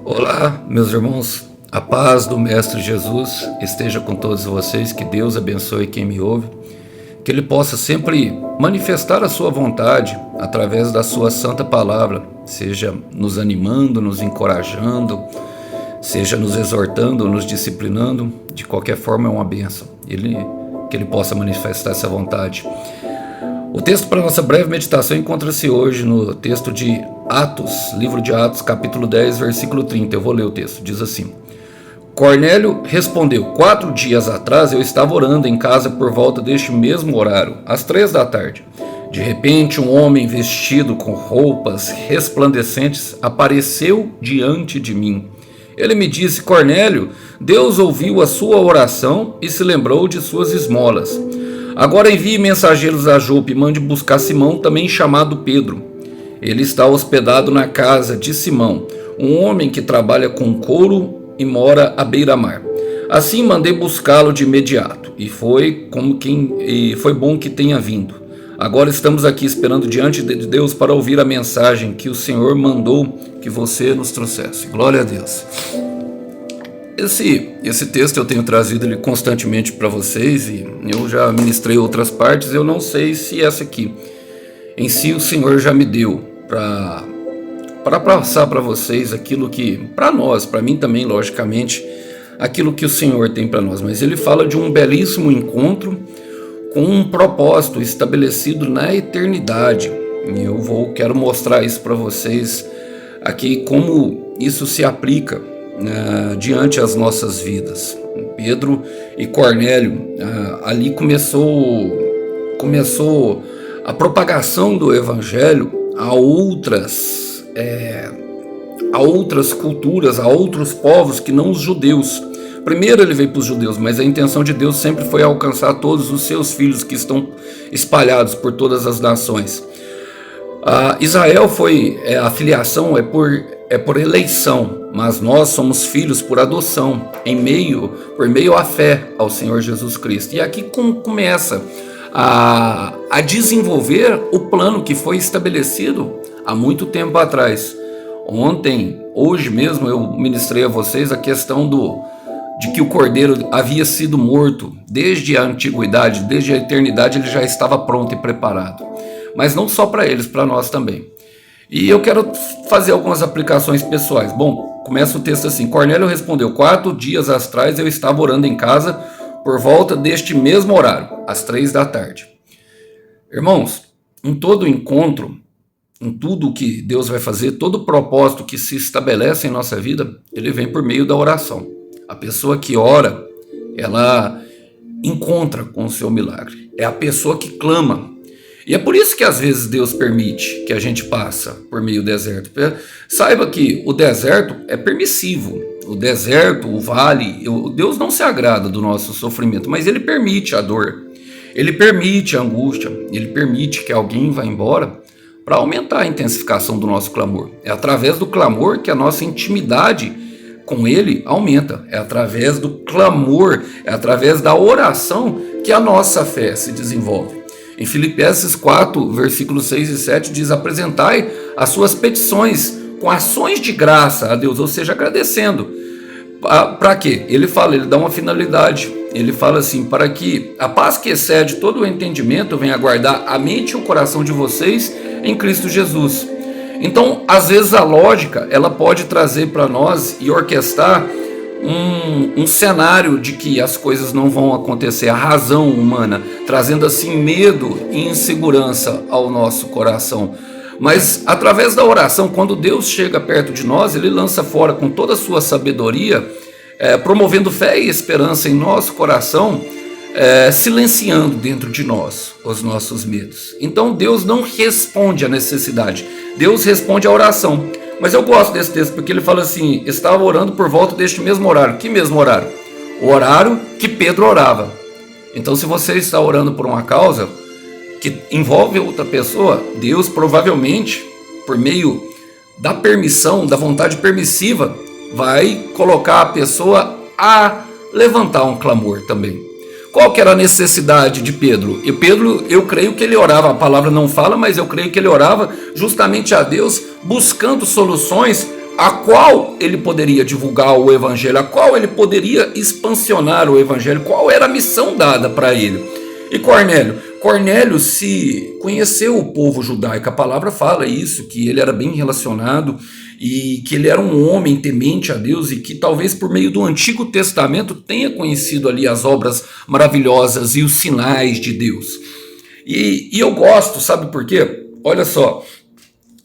Olá, meus irmãos, a paz do Mestre Jesus esteja com todos vocês, que Deus abençoe quem me ouve, que Ele possa sempre manifestar a sua vontade através da sua santa palavra, seja nos animando, nos encorajando, seja nos exortando, nos disciplinando, de qualquer forma é uma bênção, que Ele possa manifestar essa vontade. O texto para nossa breve meditação encontra-se hoje no texto de Atos, livro de Atos, capítulo 10, versículo 30. Eu vou ler o texto, diz assim: Cornélio respondeu: 4 dias atrás eu estava orando em casa por volta deste mesmo horário, às 3 da tarde. De repente, um homem vestido com roupas resplandecentes apareceu diante de mim. Ele me disse: Cornélio, Deus ouviu a sua oração e se lembrou de suas esmolas. Agora envie mensageiros a Jope e mande buscar Simão, também chamado Pedro. Ele está hospedado na casa de Simão, um homem que trabalha com couro e mora à beira-mar. Assim mandei buscá-lo de imediato, e foi bom que tenha vindo. Agora estamos aqui esperando diante de Deus para ouvir a mensagem que o Senhor mandou que você nos trouxesse. Glória a Deus. Esse texto eu tenho trazido ele constantemente para vocês, e eu já ministrei outras partes. Eu não sei se essa aqui em si o Senhor já me deu para passar para vocês aquilo que, para nós, para mim também, logicamente, aquilo que o Senhor tem para nós. Mas ele fala de um belíssimo encontro com um propósito estabelecido na eternidade. E eu quero mostrar isso para vocês aqui, como isso se aplica diante as nossas vidas. Pedro e Cornélio, ali começou a propagação do evangelho a outras culturas, a outros povos que não os judeus. Primeiro ele veio para os judeus, mas a intenção de Deus sempre foi alcançar todos os seus filhos que estão espalhados por todas as nações. Israel a filiação é por eleição, mas nós somos filhos por adoção, por meio à fé ao Senhor Jesus Cristo. E aqui começa a desenvolver o plano que foi estabelecido há muito tempo atrás. Hoje mesmo eu ministrei a vocês a questão de que o Cordeiro havia sido morto desde a antiguidade, desde a eternidade ele já estava pronto e preparado. Mas não só para eles, para nós também. E eu quero fazer algumas aplicações pessoais. Bom, começa o texto assim: Cornélio respondeu: 4 dias atrás eu estava orando em casa por volta deste mesmo horário, às 3 da tarde. Irmãos, em todo encontro, em tudo que Deus vai fazer, todo propósito que se estabelece em nossa vida, ele vem por meio da oração. A pessoa que ora, ela encontra com o seu milagre. É a pessoa que clama. E é por isso que às vezes Deus permite que a gente passe por meio do deserto. Saiba que o deserto é permissivo. O deserto, o vale, Deus não se agrada do nosso sofrimento, mas Ele permite a dor. Ele permite a angústia. Ele permite que alguém vá embora para aumentar a intensificação do nosso clamor. É através do clamor que a nossa intimidade com Ele aumenta. É através do clamor, é através da oração que a nossa fé se desenvolve. Em Filipenses 4, versículos 6 e 7 diz: apresentai as suas petições com ações de graça a Deus, ou seja, agradecendo. Para quê? Ele dá uma finalidade. Ele fala assim: para que a paz que excede todo o entendimento venha guardar a mente e o coração de vocês em Cristo Jesus. Então, às vezes a lógica, ela pode trazer para nós e orquestrar um cenário de que as coisas não vão acontecer, a razão humana, trazendo assim medo e insegurança ao nosso coração. Mas através da oração, quando Deus chega perto de nós, Ele lança fora com toda a sua sabedoria, promovendo fé e esperança em nosso coração, silenciando dentro de nós os nossos medos. Então Deus não responde à necessidade, Deus responde à oração. Mas eu gosto desse texto porque ele fala assim: estava orando por volta deste mesmo horário. Que mesmo horário? O horário que Pedro orava. Então, se você está orando por uma causa que envolve outra pessoa, Deus provavelmente, por meio da permissão, da vontade permissiva, vai colocar a pessoa a levantar um clamor também. Qual que era a necessidade de Pedro? E Pedro, eu creio que ele orava, a palavra não fala, mas eu creio que ele orava justamente a Deus, buscando soluções a qual ele poderia divulgar o evangelho, a qual ele poderia expansionar o evangelho, qual era a missão dada para ele. E Cornélio se conheceu o povo judaico, a palavra fala isso, que ele era bem relacionado e que ele era um homem temente a Deus e que talvez por meio do Antigo Testamento tenha conhecido ali as obras maravilhosas e os sinais de Deus. E eu gosto, sabe por quê? Olha só,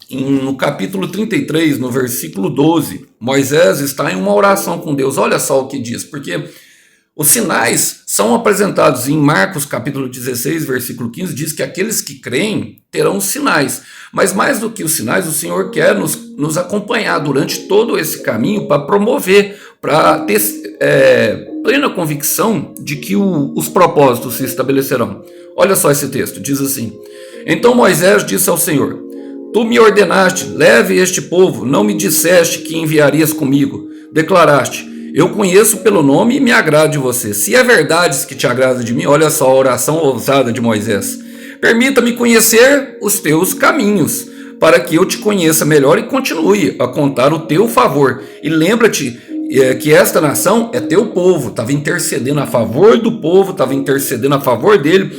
no capítulo 33, no versículo 12, Moisés está em uma oração com Deus. Olha só o que diz, porque os sinais são apresentados em Marcos capítulo 16, versículo 15, diz que aqueles que creem terão sinais. Mas mais do que os sinais, o Senhor quer nos acompanhar durante todo esse caminho para promover, para ter plena convicção de que os propósitos se estabelecerão. Olha só esse texto, diz assim: Então Moisés disse ao Senhor: Tu me ordenaste, leve este povo, não me disseste que enviarias comigo. Declaraste: Eu conheço pelo nome e me agrado de você. Se é verdade que te agrada de mim, olha só a oração ousada de Moisés. Permita-me conhecer os teus caminhos, para que eu te conheça melhor e continue a contar o teu favor. E lembra-te que esta nação é teu povo. Estava intercedendo a favor do povo, estava intercedendo a favor dele,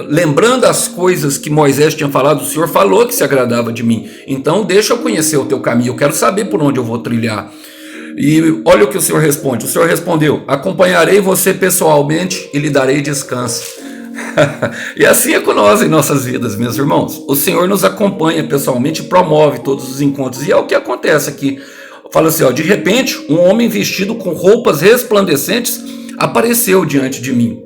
lembrando as coisas que Moisés tinha falado. O Senhor falou que se agradava de mim, então deixa eu conhecer o teu caminho, eu quero saber por onde eu vou trilhar. E olha o que o Senhor responde. O Senhor respondeu: acompanharei você pessoalmente e lhe darei descanso. E assim é com nós em nossas vidas, meus irmãos. O Senhor nos acompanha pessoalmente e promove todos os encontros. E é o que acontece aqui. Fala assim, de repente, um homem vestido com roupas resplandecentes apareceu diante de mim.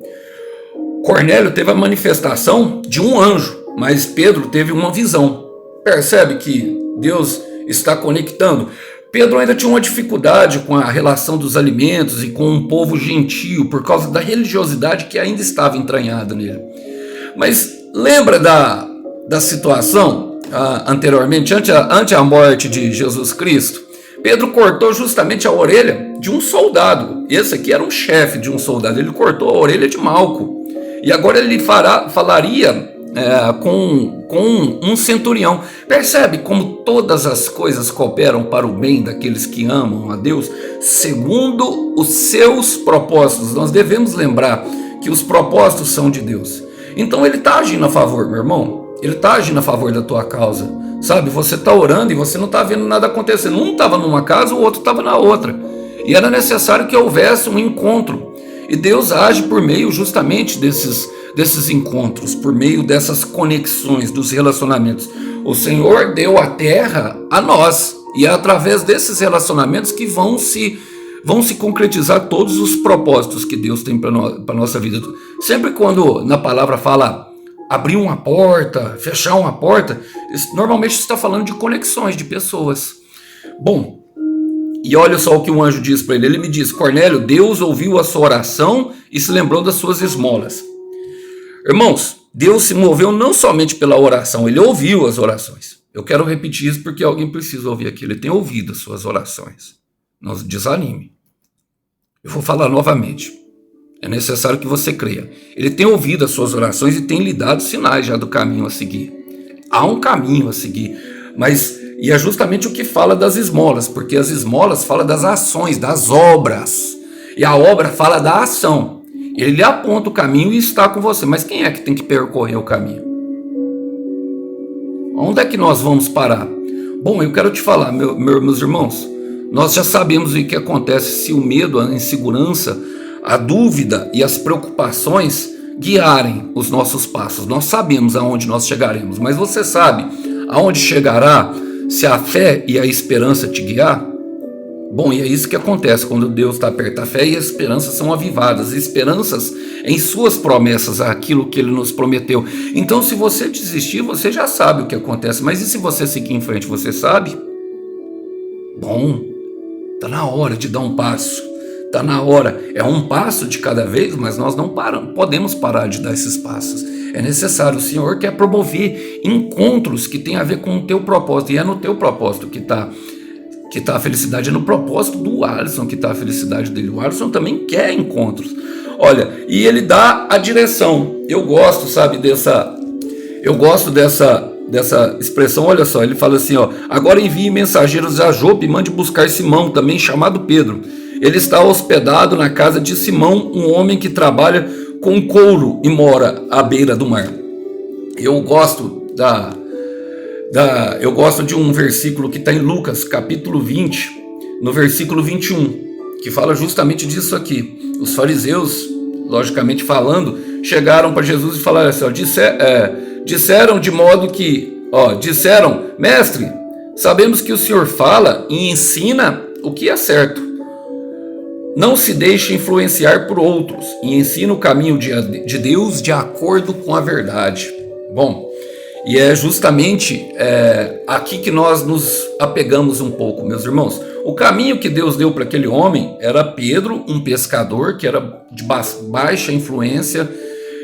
Cornélio teve a manifestação de um anjo, mas Pedro teve uma visão. Percebe que Deus está conectando? Pedro ainda tinha uma dificuldade com a relação dos alimentos e com um povo gentio, por causa da religiosidade que ainda estava entranhada nele. Mas lembra da situação anteriormente, ante a morte de Jesus Cristo? Pedro cortou justamente a orelha de um soldado. Esse aqui era um chefe de um soldado. Ele cortou a orelha de Malco. E agora ele falaria com um centurião. Percebe como todas as coisas cooperam para o bem daqueles que amam a Deus segundo os seus propósitos. Nós devemos lembrar que os propósitos são de Deus. Então ele está agindo a favor, meu irmão. Ele está agindo a favor da tua causa. Sabe, você está orando e você não está vendo nada acontecendo. Um estava numa casa, o outro estava na outra. E era necessário que houvesse um encontro. E Deus age por meio justamente desses encontros, por meio dessas conexões, dos relacionamentos. O Senhor deu a terra a nós, e é através desses relacionamentos que vão se concretizar todos os propósitos que Deus tem para a nossa vida. Sempre quando na palavra fala abrir uma porta, fechar uma porta, normalmente está falando de conexões de pessoas. Bom, e olha só o que um anjo diz para ele. Ele me diz: Cornélio, Deus ouviu a sua oração e se lembrou das suas esmolas. Irmãos, Deus se moveu não somente pela oração, ele ouviu as orações. Eu quero repetir isso porque alguém precisa ouvir aqui. Ele tem ouvido as suas orações. Não desanime. Eu vou falar novamente. É necessário que você creia. Ele tem ouvido as suas orações e tem lhe dado sinais já do caminho a seguir. Há um caminho a seguir, e é justamente o que fala das esmolas, porque as esmolas falam das ações, das obras, e a obra fala da ação. Ele aponta o caminho e está com você, mas quem é que tem que percorrer o caminho? Onde é que nós vamos parar? Bom, eu quero te falar, meus irmãos, nós já sabemos o que acontece se o medo, a insegurança, a dúvida e as preocupações guiarem os nossos passos. Nós sabemos aonde nós chegaremos, mas você sabe aonde chegará se a fé e a esperança te guiar? Bom, e é isso que acontece quando Deus está perto. A fé e a esperança são avivadas, esperanças em suas promessas, aquilo que Ele nos prometeu. Então, se você desistir, você já sabe o que acontece, mas e se você seguir em frente, você sabe? Bom, está na hora de dar um passo. Está na hora, é um passo de cada vez, mas nós não podemos parar de dar esses passos. É necessário, o Senhor quer promover encontros que tem a ver com o teu propósito, e é no teu propósito que está a felicidade, é no propósito do Alisson que está a felicidade dele. O Alisson também quer encontros. Olha, e ele dá a direção. Eu gosto, sabe, dessa expressão, olha só, ele fala assim, ó: agora envie mensageiros a Jope e mande buscar Simão, também chamado Pedro. Ele está hospedado na casa de Simão, um homem que trabalha com couro e mora à beira do mar. Eu gosto de um versículo que está em Lucas, capítulo 20, no versículo 21, que fala justamente disso aqui. Os fariseus, logicamente falando, chegaram para Jesus e falaram assim, ó, disseram de modo que, disseram: mestre, sabemos que o Senhor fala e ensina o que é certo. Não se deixe influenciar por outros e ensina o caminho de Deus de acordo com a verdade. Bom, e é justamente aqui que nós nos apegamos um pouco, meus irmãos. O caminho que Deus deu para aquele homem era Pedro, um pescador que era de baixa influência.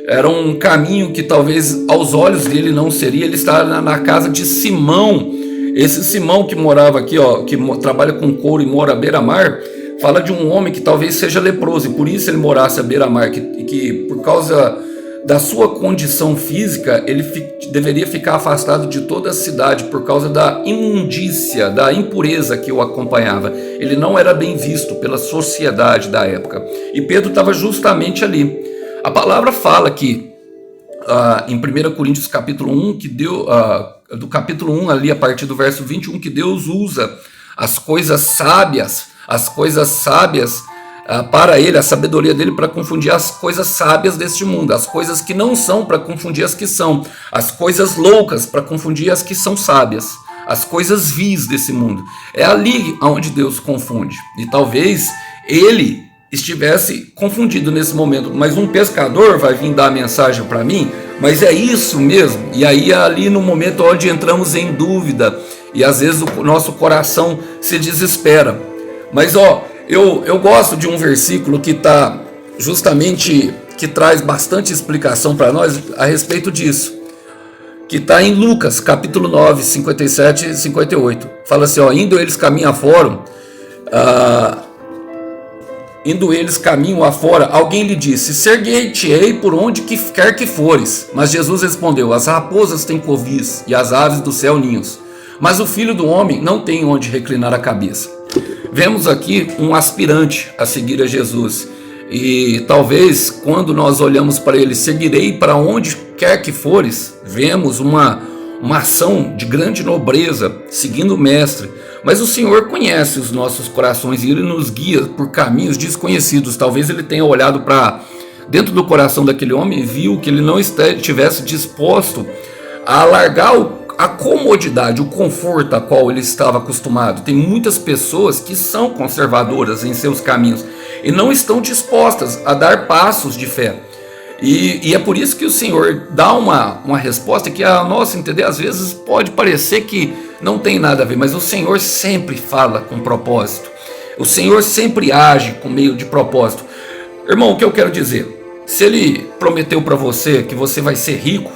Era um caminho que talvez aos olhos dele não seria. Ele estava na casa de Simão. Esse Simão que morava aqui, que trabalha com couro e mora à beira-mar, fala de um homem que talvez seja leproso, e por isso ele morasse à beira-mar, que por causa da sua condição física, ele deveria ficar afastado de toda a cidade por causa da imundícia, da impureza que o acompanhava. Ele não era bem visto pela sociedade da época. E Pedro estava justamente ali. A palavra fala que, em 1 Coríntios capítulo 1, do capítulo 1 ali, a partir do verso 21, que Deus usa as coisas sábias para ele, a sabedoria dele, para confundir as coisas sábias deste mundo, as coisas que não são para confundir as que são, as coisas loucas para confundir as que são sábias, as coisas vis desse mundo. É ali onde Deus confunde. E talvez ele estivesse confundido nesse momento, mas um pescador vai vir dar a mensagem para mim, mas é isso mesmo? E aí é ali no momento onde entramos em dúvida e às vezes o nosso coração se desespera. Mas eu gosto de um versículo que está justamente, que traz bastante explicação para nós a respeito disso, que está em Lucas capítulo 9, 57 e 58. Fala assim, indo eles caminho afora, alguém lhe disse: ser-guei-te-ei por onde quer que fores. Mas Jesus respondeu: as raposas têm covis e as aves do céu ninhos, mas o Filho do Homem não tem onde reclinar a cabeça. Vemos aqui um aspirante a seguir a Jesus, e talvez quando nós olhamos para ele, seguirei para onde quer que fores, vemos uma ação de grande nobreza, seguindo o Mestre. Mas o Senhor conhece os nossos corações e Ele nos guia por caminhos desconhecidos. Talvez Ele tenha olhado para dentro do coração daquele homem e viu que ele não estivesse disposto a largar a comodidade, o conforto a qual ele estava acostumado. Tem muitas pessoas que são conservadoras em seus caminhos e não estão dispostas a dar passos de fé. E é por isso que o Senhor dá uma resposta que, a nosso entender, às vezes pode parecer que não tem nada a ver, mas o Senhor sempre fala com propósito. O Senhor sempre age com meio de propósito. Irmão, o que eu quero dizer? Se Ele prometeu para você que você vai ser rico,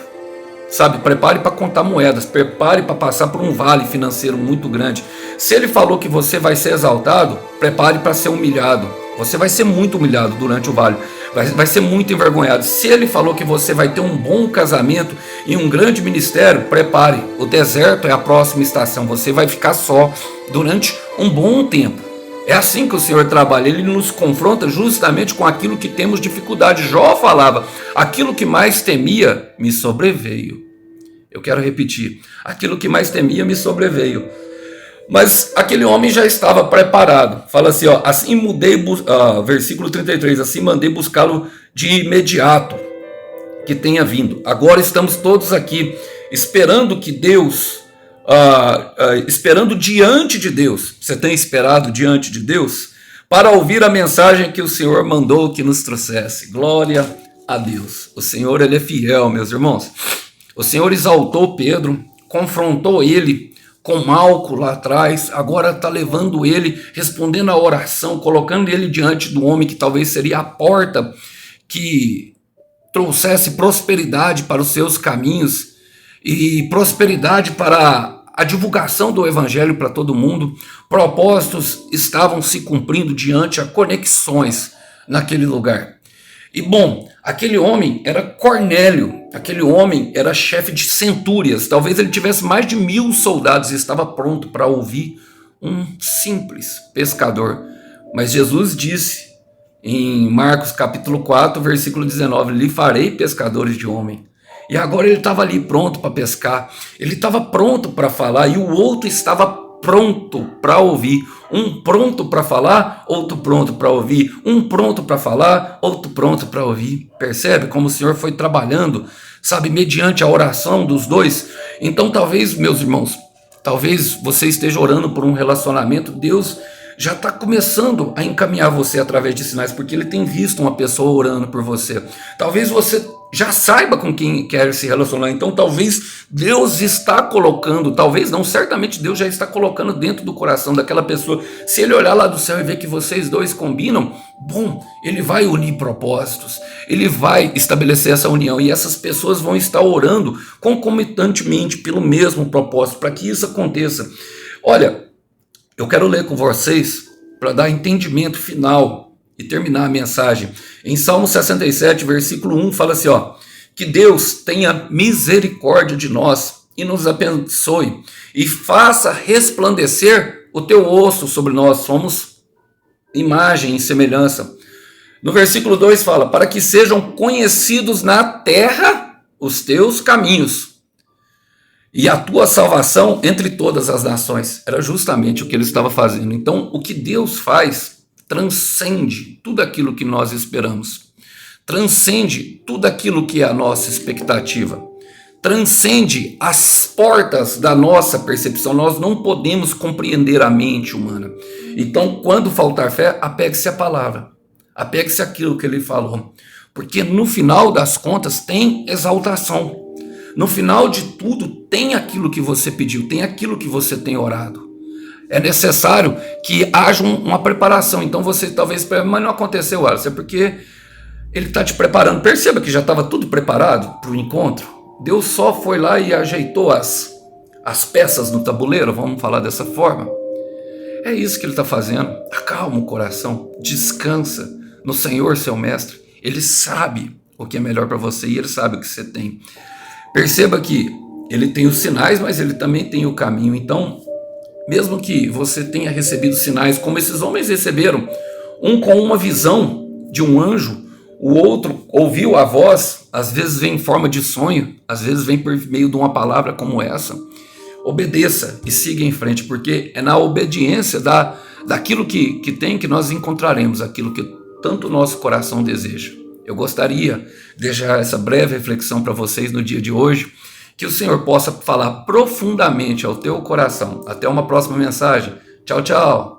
sabe, prepare para contar moedas, prepare para passar por um vale financeiro muito grande. Se Ele falou que você vai ser exaltado, prepare para ser humilhado. Você vai ser muito humilhado durante o vale, vai ser muito envergonhado. Se Ele falou que você vai ter um bom casamento e um grande ministério, prepare. O deserto é a próxima estação, você vai ficar só durante um bom tempo. É assim que o Senhor trabalha, Ele nos confronta justamente com aquilo que temos dificuldade. Jó falava: aquilo que mais temia me sobreveio. Eu quero repetir: aquilo que mais temia me sobreveio. Mas aquele homem já estava preparado. Fala assim, assim versículo 33, assim mandei buscá-lo de imediato, que tenha vindo. Agora estamos todos aqui, esperando que Deus, esperando diante de Deus. Você tem esperado diante de Deus? Para ouvir a mensagem que o Senhor mandou que nos trouxesse. Glória a Deus. O Senhor, Ele é fiel, meus irmãos. O Senhor exaltou Pedro, confrontou ele com Malco lá atrás, agora está levando ele, respondendo a oração, colocando ele diante do homem que talvez seria a porta que trouxesse prosperidade para os seus caminhos e prosperidade para a divulgação do evangelho para todo mundo. Propósitos estavam se cumprindo diante a conexões naquele lugar. E bom, aquele homem era Cornélio, aquele homem era chefe de centúrias, talvez ele tivesse mais de 1000 soldados e estava pronto para ouvir um simples pescador. Mas Jesus disse em Marcos capítulo 4, versículo 19, lhe farei pescadores de homem. E agora ele estava ali pronto para pescar, ele estava pronto para falar e o outro estava pronto para ouvir. Um pronto para falar, outro pronto para ouvir. Um pronto para falar, outro pronto para ouvir. Percebe como o Senhor foi trabalhando, sabe, mediante a oração dos dois? Então talvez, meus irmãos, talvez você esteja orando por um relacionamento, Deus já está começando a encaminhar você através de sinais, porque Ele tem visto uma pessoa orando por você. Talvez você já saiba com quem quer se relacionar, então talvez Deus está colocando, talvez não, certamente Deus já está colocando dentro do coração daquela pessoa. Se Ele olhar lá do céu e ver que vocês dois combinam, bom, Ele vai unir propósitos, Ele vai estabelecer essa união e essas pessoas vão estar orando concomitantemente pelo mesmo propósito, para que isso aconteça. Olha, eu quero ler com vocês para dar entendimento final e terminar a mensagem. Em Salmo 67, versículo 1, fala assim, ó, que Deus tenha misericórdia de nós e nos abençoe e faça resplandecer o teu rosto sobre nós. Somos imagem e semelhança. No versículo 2 fala, para que sejam conhecidos na terra os teus caminhos e a tua salvação entre todas as nações. Era justamente o que ele estava fazendo. Então, o que Deus faz transcende tudo aquilo que nós esperamos. Transcende tudo aquilo que é a nossa expectativa. Transcende as portas da nossa percepção. Nós não podemos compreender a mente humana. Então, quando faltar fé, apegue-se à palavra. Apegue-se àquilo que ele falou. Porque no final das contas tem exaltação. No final de tudo, tem aquilo que você pediu, tem aquilo que você tem orado. É necessário que haja uma preparação. Então você talvez, mas não aconteceu, Alisson, é porque ele está te preparando. Perceba que já estava tudo preparado para o encontro. Deus só foi lá e ajeitou as peças no tabuleiro, vamos falar dessa forma. É isso que ele está fazendo. Acalma o coração, descansa no Senhor, seu mestre. Ele sabe o que é melhor para você e ele sabe o que você tem. Perceba que ele tem os sinais, mas ele também tem o caminho. Então, mesmo que você tenha recebido sinais, como esses homens receberam, um com uma visão de um anjo, o outro ouviu a voz, às vezes vem em forma de sonho, às vezes vem por meio de uma palavra como essa. Obedeça e siga em frente, porque é na obediência daquilo que tem que nós encontraremos aquilo que tanto o nosso coração deseja. Eu gostaria de deixar essa breve reflexão para vocês no dia de hoje, que o Senhor possa falar profundamente ao teu coração. Até uma próxima mensagem. Tchau, tchau.